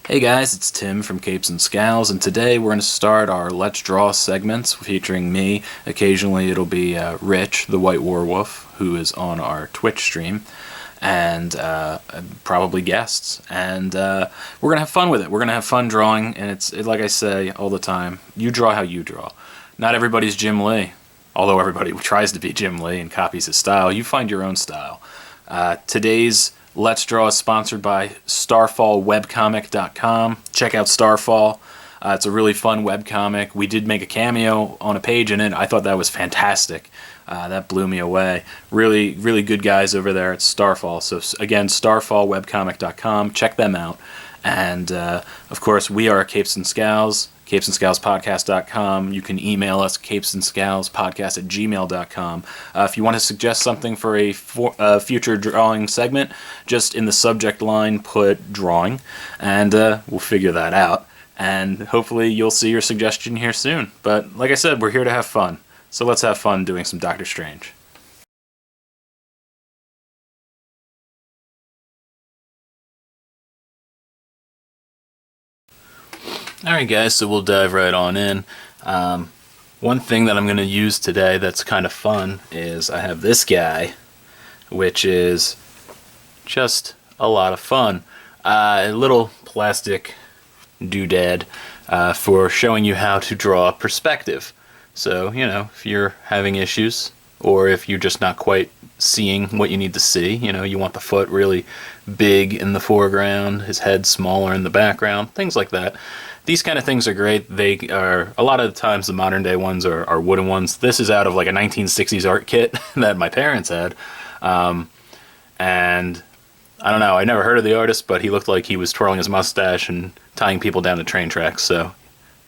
Hey guys, it's Tim from Capes and Scowls, and today we're going to start our Let's Draw segments featuring me. Occasionally it'll be Rich, the White Warwolf, who is on our Twitch stream, and probably guests. And we're going to have fun with it. We're going to have fun drawing, and it's like I say all the time, you draw how you draw. Not everybody's Jim Lee, although everybody tries to be Jim Lee and copies his style. You find your own style. Today's Let's Draw is sponsored by StarfallWebcomic.com. Check out Starfall. It's a really fun webcomic. We did make a cameo on a page in it. I thought that was fantastic. That blew me away. Really, really good guys over there at Starfall. So again, StarfallWebcomic.com. Check them out. And of course, we are Capes and Scowls. CapesAndScowlsPodcast.com. You can email us, CapesAndScowlsPodcast@gmail.com. If you want to suggest something for a future drawing segment, just in the subject line put drawing, and we'll figure that out. And hopefully you'll see your suggestion here soon. But like I said, we're here to have fun. So let's have fun doing some Doctor Strange. Alright guys, so we'll dive right on in. One thing that I'm going to use today that's kind of fun is I have this guy, which is just a lot of fun. A little plastic doodad for showing you how to draw perspective. So, you know, if you're having issues, or if you're just not quite seeing what you need to see, you know, you want the foot really big in the foreground, his head smaller in the background, things like that. These kind of things are great. They are, a lot of the times the modern day ones are wooden ones. This is out of like a 1960s art kit that my parents had. And I don't know, I never heard of the artist, but he looked like he was twirling his mustache and tying people down to train tracks, so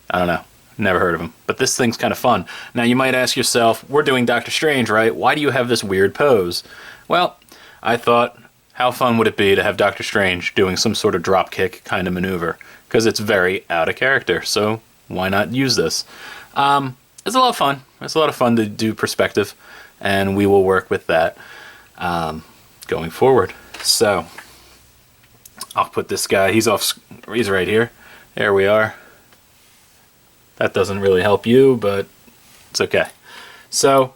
I don't know. Never heard of him. But this thing's kind of fun. Now you might ask yourself, we're doing Doctor Strange, right? Why do you have this weird pose? Well, I thought, how fun would it be to have Doctor Strange doing some sort of drop kick kind of maneuver? Because it's very out of character, so why not use this? It's a lot of fun. It's a lot of fun to do perspective, and we will work with that going forward. So, I'll put this guy, he's right here. There we are. That doesn't really help you, but it's okay. So,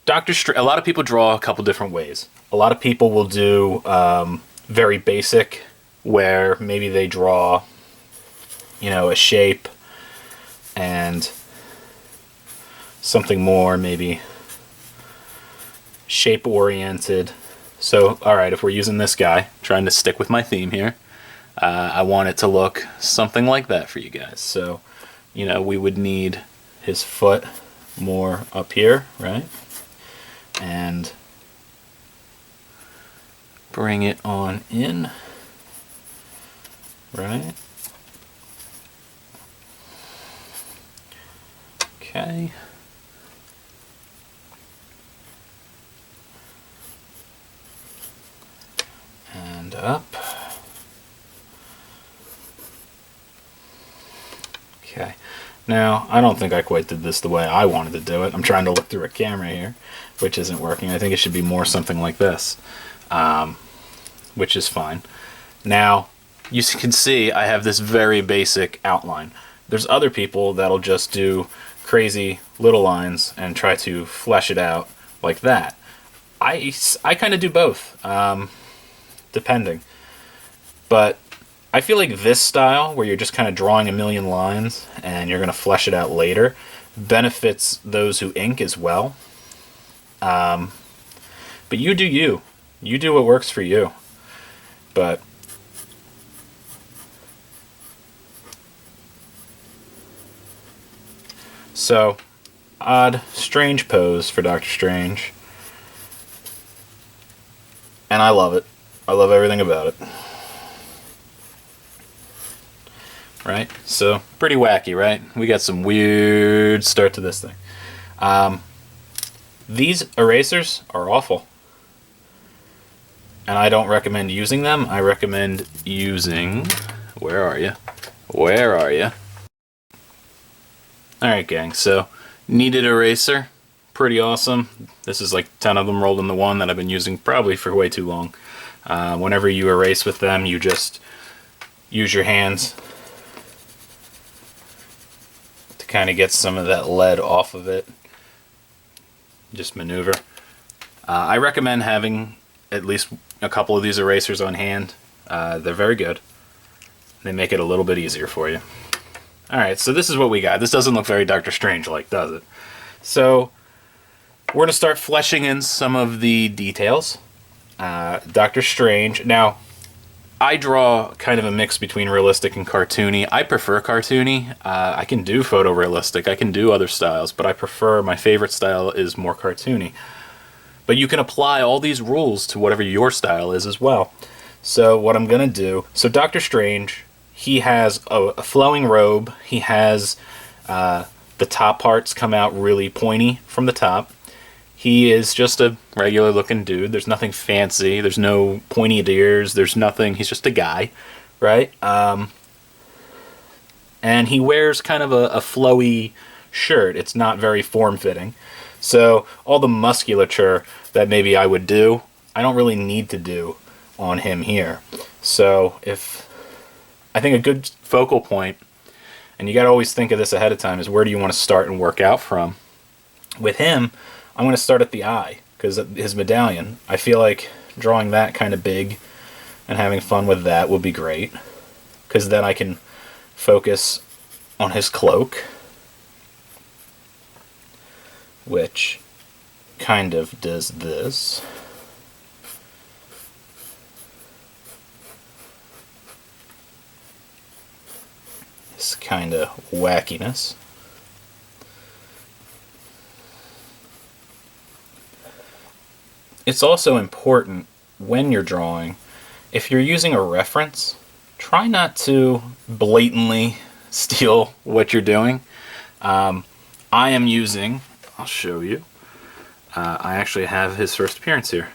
a lot of people draw a couple different ways. A lot of people will do very basic, where maybe they draw, you know, a shape and something more, maybe shape-oriented. So, alright, if we're using this guy, trying to stick with my theme here, I want it to look something like that for you guys. So, you know, we would need his foot more up here, right? And bring it on in, right? Okay. And up. Okay. Now, I don't think I quite did this the way I wanted to do it. I'm trying to look through a camera here, which isn't working. I think it should be more something like this, which is fine. Now, you can see I have this very basic outline. There's other people that'll just do crazy little lines and try to flesh it out like that. I kind of do both, depending. But I feel like this style, where you're just kind of drawing a million lines and you're going to flesh it out later, benefits those who ink as well. But you do you. You do what works for you. But so, odd, strange pose for Doctor Strange. And I love it. I love everything about it. Right? So, pretty wacky, right? We got some weird start to this thing. These erasers are awful. And I don't recommend using them. I recommend using... Where are you? Where are you? Alright, gang. So, kneaded eraser. Pretty awesome. This is like 10 of them rolled into one that I've been using probably for way too long. Whenever you erase with them, you just use your hands to kind of get some of that lead off of it. Just maneuver. I recommend having at least a couple of these erasers on hand. They're very good. They make it a little bit easier for you. Alright, so this is what we got. This doesn't look very Doctor Strange-like, does it? So, we're going to start fleshing in some of the details. Doctor Strange. Now, I draw kind of a mix between realistic and cartoony. I prefer cartoony. I can do photorealistic. I can do other styles, but I prefer, my favorite style is more cartoony. But you can apply all these rules to whatever your style is as well. So what I'm going to do, so Doctor Strange, he has a flowing robe. He has the top parts come out really pointy from the top. He is just a regular looking dude. There's nothing fancy. There's no pointy ears. There's nothing. He's just a guy, right? And he wears kind of a flowy shirt. It's not very form-fitting. So all the musculature that maybe I would do, I don't really need to do on him here. So I think a good focal point, and you got to always think of this ahead of time, is where do you want to start and work out from? With him, I'm going to start at the eye, because his medallion, I feel like drawing that kind of big and having fun with that would be great, because then I can focus on his cloak, which kind of does this. This kind of wackiness. It's also important when you're drawing, if you're using a reference, try not to blatantly steal what you're doing. I am using, I'll show you, I actually have his first appearance here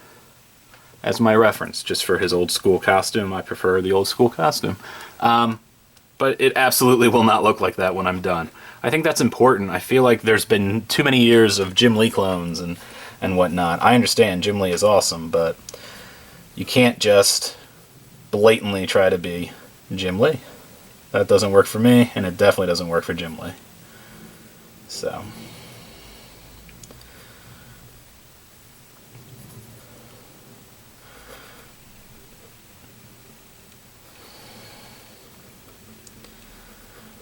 as my reference, just for his old school costume. I prefer the old school costume. But it absolutely will not look like that when I'm done. I think that's important. I feel like there's been too many years of Jim Lee clones and whatnot. I understand Jim Lee is awesome, but you can't just blatantly try to be Jim Lee. That doesn't work for me, and it definitely doesn't work for Jim Lee. So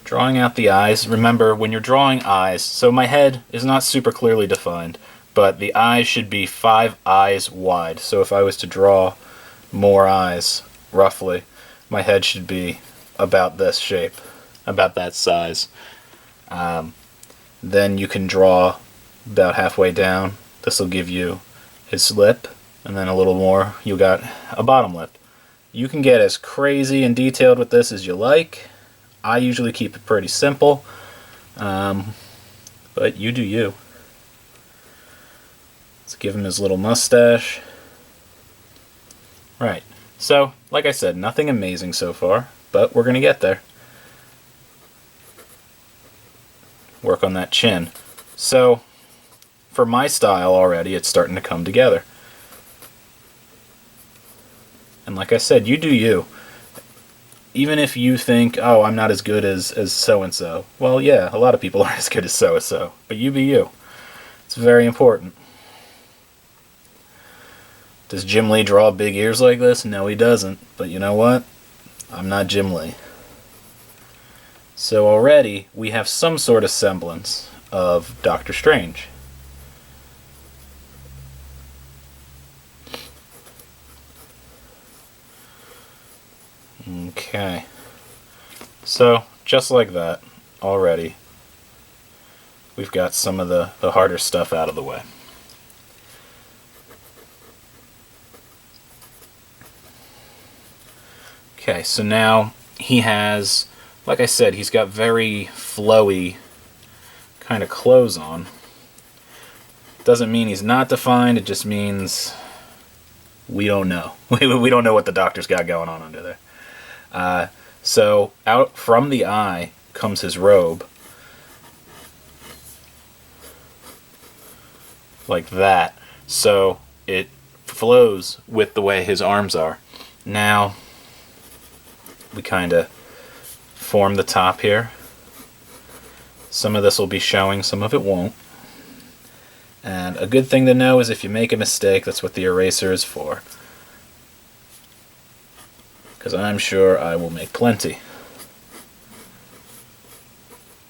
drawing out the eyes. Remember, when you're drawing eyes, so my head is not super clearly defined, but the eyes should be 5 eyes wide. So if I was to draw more eyes, roughly, my head should be about this shape, about that size. Then you can draw about halfway down. This will give you his lip, and then a little more, you got a bottom lip. You can get as crazy and detailed with this as you like. I usually keep it pretty simple, but you do you. Let's give him his little mustache. Right, so like I said, nothing amazing so far, but we're going to get there. Work on that chin. So, for my style already, it's starting to come together. And like I said, you do you. Even if you think, oh, I'm not as good as so-and-so. Well, yeah, a lot of people aren't as good as so-and-so. But you be you. It's very important. Does Jim Lee draw big ears like this? No, he doesn't. But you know what? I'm not Jim Lee. So already, we have some sort of semblance of Doctor Strange. Okay, so just like that, already, we've got some of the harder stuff out of the way. Okay, so now he has, like I said, he's got very flowy kind of clothes on. Doesn't mean he's not defined, it just means we don't know. We don't know what the doctor's got going on under there. So out from the eye comes his robe, like that, so it flows with the way his arms are. Now, we kind of form the top here. Some of this will be showing, some of it won't. And a good thing to know is if you make a mistake, that's what the eraser is for. Because I'm sure I will make plenty.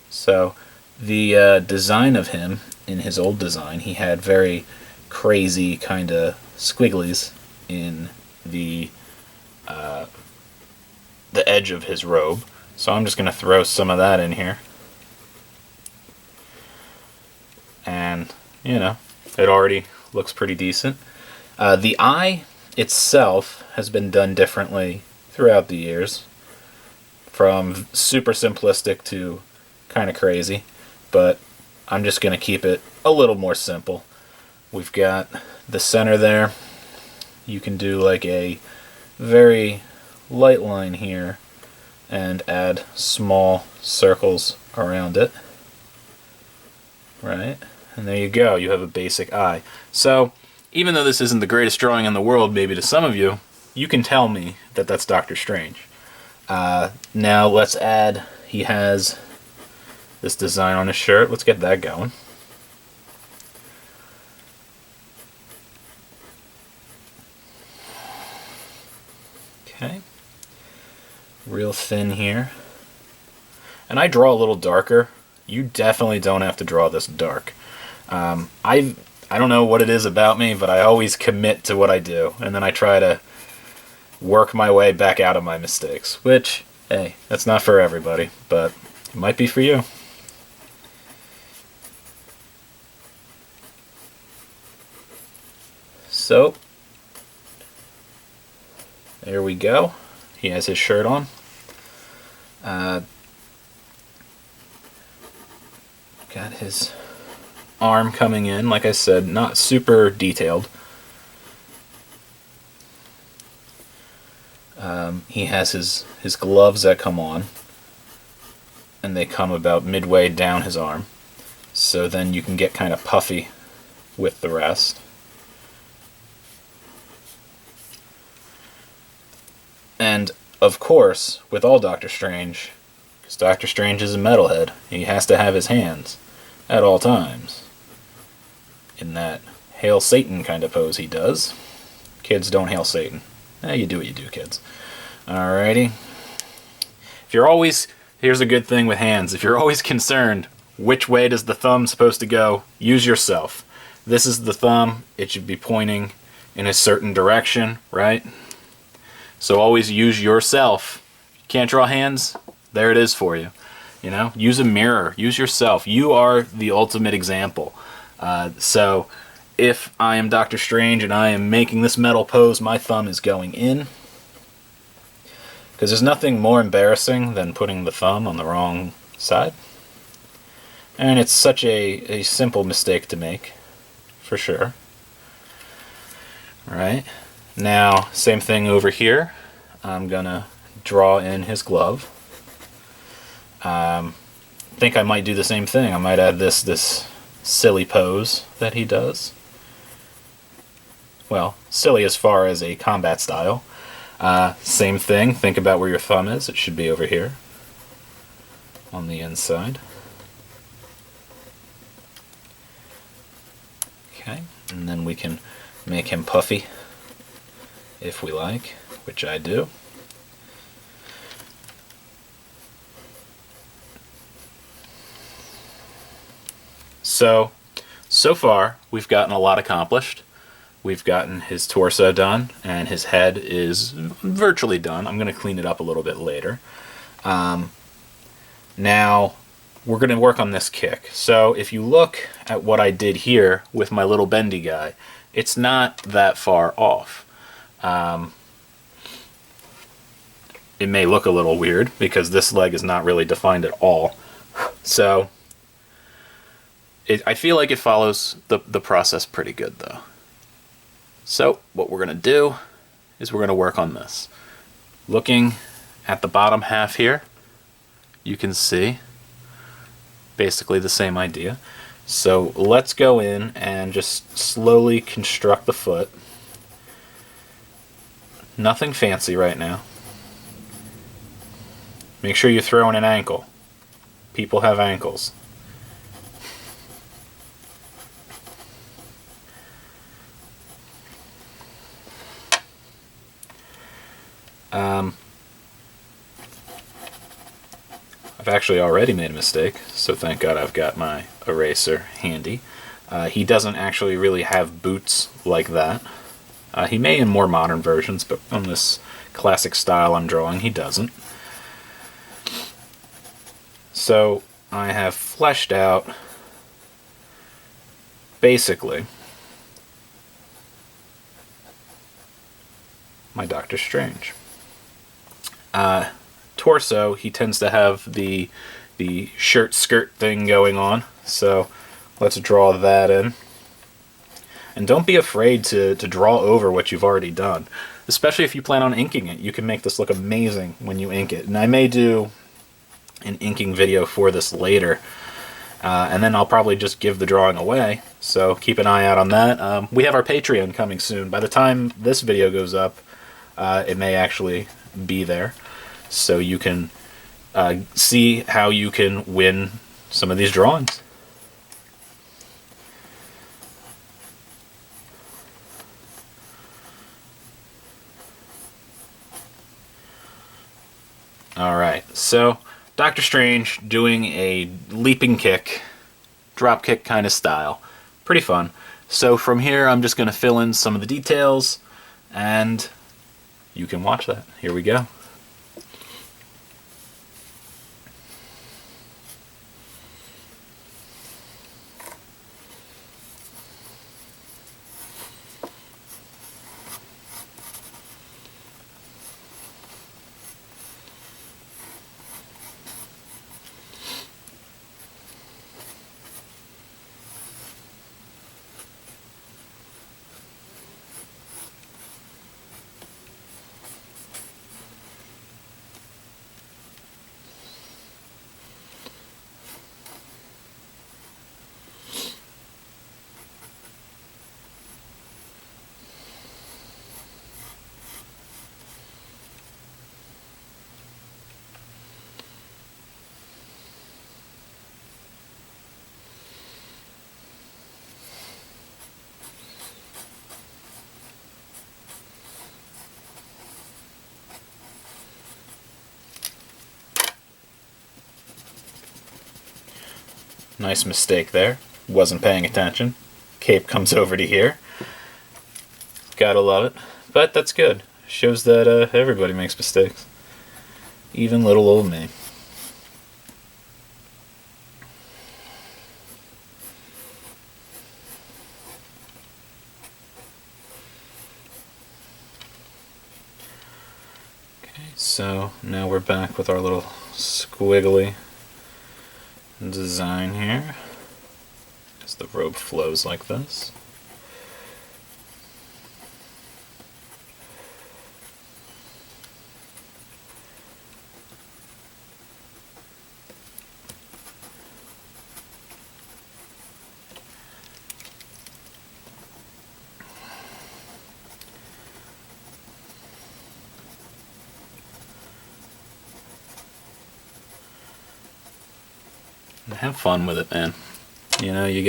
So the design of him, in his old design, he had very crazy kind of squigglies in the edge of his robe. So I'm just going to throw some of that in here. And, you know, it already looks pretty decent. The eye itself has been done differently throughout the years, from super simplistic to kind of crazy, but I'm just going to keep it a little more simple. We've got the center there. You can do like a very light line here and add small circles around it. Right? And there you go. You have a basic eye. So, even though this isn't the greatest drawing in the world, maybe to some of you, you can tell me that that's Doctor Strange. Now let's add, he has this design on his shirt. Let's get that going. Okay. Real thin here. And I draw a little darker. You definitely don't have to draw this dark. I don't know what it is about me, but I always commit to what I do, and then I try to work my way back out of my mistakes, which, hey, that's not for everybody, but it might be for you. So, there we go. He has his shirt on. Got his arm coming in, like I said, not super detailed. He has his gloves that come on, and they come about midway down his arm, so then you can get kind of puffy with the rest. And of course, with all Doctor Strange, because Doctor Strange is a metalhead, he has to have his hands at all times. In that Hail Satan kind of pose he does. Kids, don't hail Satan. You do what you do, kids. Alrighty. If you're always, here's a good thing with hands, if you're always concerned which way does the thumb supposed to go, use yourself. This is the thumb, it should be pointing in a certain direction, right? So always use yourself. You can't draw hands, there it is for you. You know, use a mirror, use yourself. You are the ultimate example. So if I am Doctor Strange and I am making this metal pose, my thumb is going in. Because there's nothing more embarrassing than putting the thumb on the wrong side. And it's such a simple mistake to make, for sure. Right? Now, same thing over here. I'm gonna draw in his glove. I think I might do the same thing. I might add this silly pose that he does. Well, silly as far as a combat style. Same thing. Think about where your thumb is. It should be over here on the inside. Okay, and then we can make him puffy if we like, which I do. So far, we've gotten a lot accomplished. We've gotten his torso done, and his head is virtually done. I'm going to clean it up a little bit later. Now, we're going to work on this kick. So if you look at what I did here with my little bendy guy, it's not that far off. It may look a little weird because this leg is not really defined at all. So I feel like it follows the process pretty good, though. So what we're going to do is we're going to work on this. Looking at the bottom half here, you can see basically the same idea. So let's go in and just slowly construct the foot. Nothing fancy right now. Make sure you throw in an ankle. People have ankles. I've actually already made a mistake, so thank God I've got my eraser handy. He doesn't actually really have boots like that. He may in more modern versions, but on this classic style I'm drawing, he doesn't. So I have fleshed out, basically, my Doctor Strange. Torso, he tends to have the shirt skirt thing going on, so let's draw that in. And don't be afraid to draw over what you've already done, especially if you plan on inking it. You can make this look amazing when you ink it. And I may do an inking video for this later, and then I'll probably just give the drawing away, so keep an eye out on that. We have our Patreon coming soon. By the time this video goes up, it may actually be there, so you can see how you can win some of these drawings. Alright, so Doctor Strange doing a leaping kick, drop kick kind of style. Pretty fun. So from here I'm just going to fill in some of the details, and you can watch that. Here we go. Nice mistake there. Wasn't paying attention. Cape comes over to here. Gotta love it. But that's good. Shows that everybody makes mistakes. Even little old me. Okay, so now we're back with our little squiggly design here, as the robe flows like this. Have fun with it, man. You know, you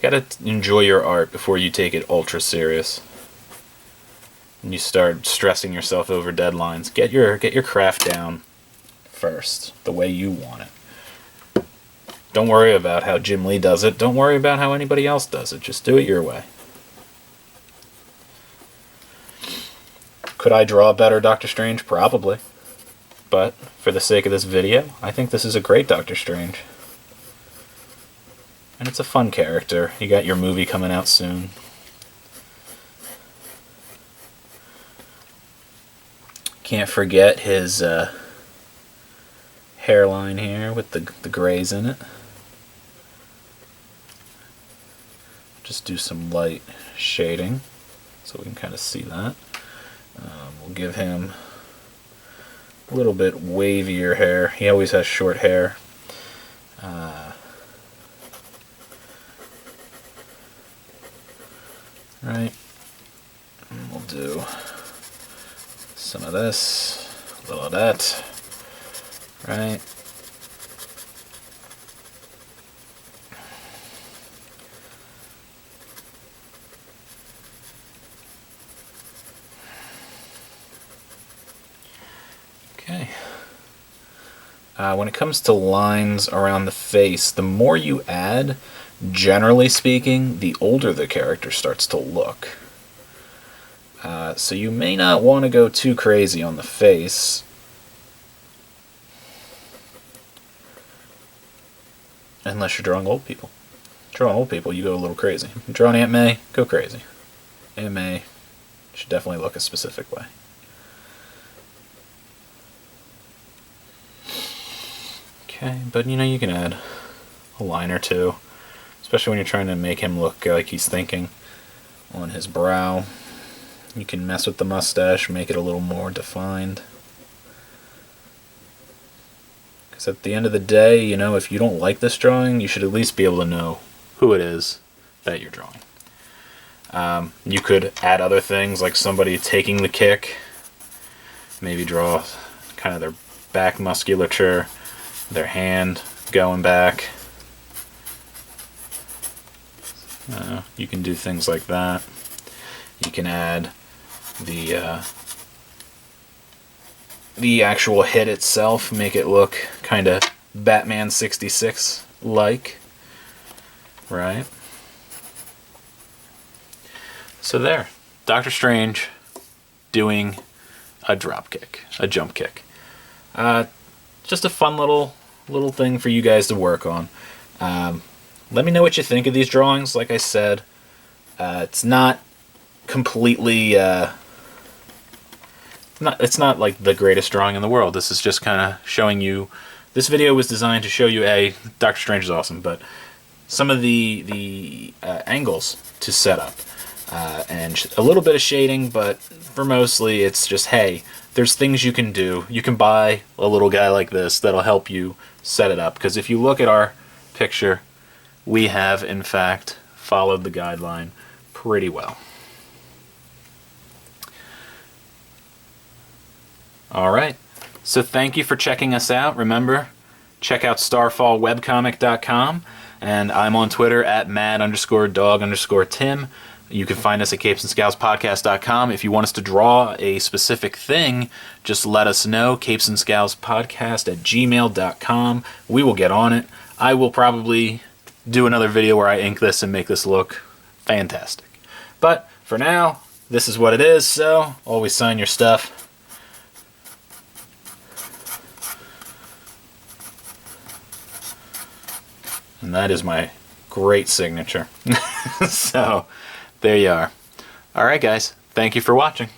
gotta enjoy your art before you take it ultra serious. And you start stressing yourself over deadlines. Get your craft down first, the way you want it. Don't worry about how Jim Lee does it. Don't worry about how anybody else does it. Just do it your way. Could I draw a better Doctor Strange? Probably. But for the sake of this video, I think this is a great Doctor Strange. And it's a fun character. You got your movie coming out soon. Can't forget his hairline here with the grays in it. Just do some light shading so we can kind of see that. We'll give him a little bit wavier hair. He always has short hair. Right. And we'll do some of this. A little of that. Right. Okay. When it comes to lines around the face, the more you add, generally speaking, the older the character starts to look. So you may not want to go too crazy on the face. Unless you're drawing old people. Drawing old people, you go a little crazy. Drawing Aunt May, go crazy. Aunt May should definitely look a specific way. Okay, but you can add a line or two, especially when you're trying to make him look like he's thinking on his brow. You can mess with the mustache, make it a little more defined. Because at the end of the day, if you don't like this drawing, you should at least be able to know who it is that you're drawing. You could add other things, like somebody taking the kick. Maybe draw kind of their back musculature, their hand going back. You can do things like that. You can add the actual hit itself, make it look kind of Batman 66 like, right? So there, Doctor Strange doing a drop kick, a jump kick. Just a fun little thing for you guys to work on. Let me know what you think of these drawings. Like I said, it's not completely it's not like the greatest drawing in the world. This is just kind of showing you. This video was designed to show you Doctor Strange is awesome, but some of the angles to set up and a little bit of shading, but for mostly it's just, hey, there's things you can do. You can buy a little guy like this that'll help you set it up, because if you look at our picture, we have in fact followed the guideline pretty well. Alright, so thank you for checking us out. Remember, check out starfallwebcomic.com, and I'm on Twitter at mad_dog_Tim. You can find us at CapesAndScowlsPodcast.com. If you want us to draw a specific thing, just let us know. CapesAndScowlsPodcast@gmail.com. We will get on it. I will probably do another video where I ink this and make this look fantastic. But for now, this is what it is, so always sign your stuff. And that is my great signature. So, there you are. Alright guys, thank you for watching.